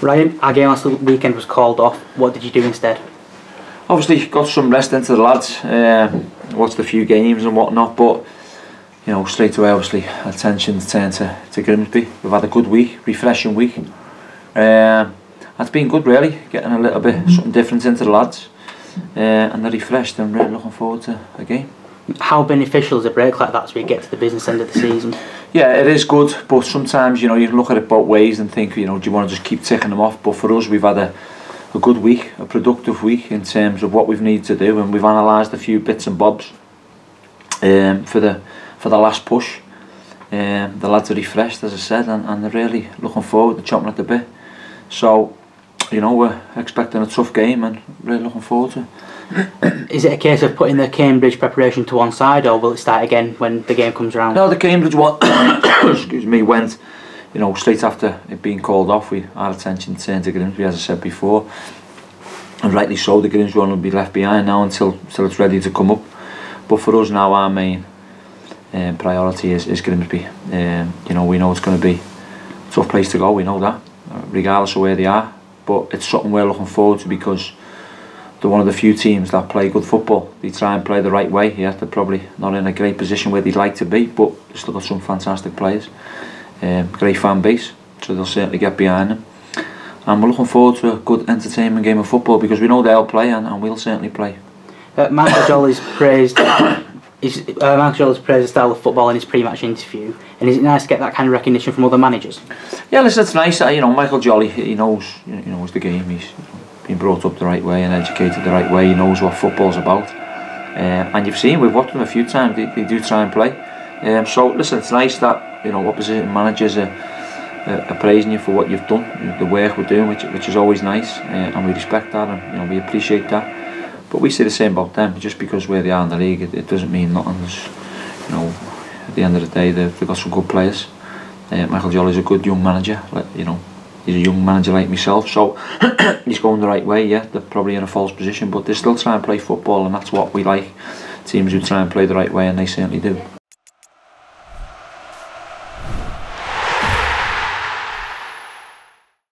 Ryan, our game last weekend was called off. What did you do instead? Obviously got some rest into the lads, watched a few games and whatnot, but you know, straight away obviously attention turned to Grimsby. We've had a good week, refreshing week. It's been good really, getting a little bit something different into the lads, and they're refreshed and really looking forward to a game. How beneficial is a break like that as we get to the business end of the season? Yeah, it is good, but sometimes you know you can look at it both ways and think, you know, do you want to just keep ticking them off? But for us, we've had a good week, a productive week in terms of what we've needed to do, and we've analysed a few bits and bobs for the last push. The lads are refreshed, as I said, and they're really looking forward to chopping at the bit. So, you know, we're expecting a tough game and really looking forward to it. Is it a case of putting the Cambridge preparation to one side, or will it start again when the game comes around? No, the Cambridge one, excuse me, went, you know, straight after it being called off. Our attention turned to Grimsby, as I said before, and rightly so. The Grimsby one will be left behind now until it's ready to come up. But for us now, our main priority is Grimsby. You know, we know it's going to be a tough place to go. We know that, regardless of where they are. But it's something we're looking forward to because they're one of the few teams that play good football. They try and play the right way. Yeah, they're probably not in a great position where they'd like to be, but they've still got some fantastic players. Great fan base, so they'll certainly get behind them. And we're looking forward to a good entertainment game of football because we know they'll play and we'll certainly play. Michael Jolly's praised the style of football in his pre-match interview, and is it nice to get that kind of recognition from other managers? Yeah, listen, it's nice. You know, Michael Jolly, he knows the game. He's been brought up the right way and educated the right way. He knows what football's about, and you've seen, we've watched them a few times. They do try and play. So listen, it's nice that, you know, opposition managers are praising you for what you've done, the work we're doing, which is always nice, and we respect that, and you know, we appreciate that. But we say the same about them. Just because where they are in the league, it doesn't mean nothing. You know, at the end of the day, they've got some good players. Michael Jolly's a good young manager. You know, he's a young manager like myself, so he's going the right way. Yeah, they're probably in a false position, but they still try and play football, and that's what we like. Teams who try and play the right way, and they certainly do.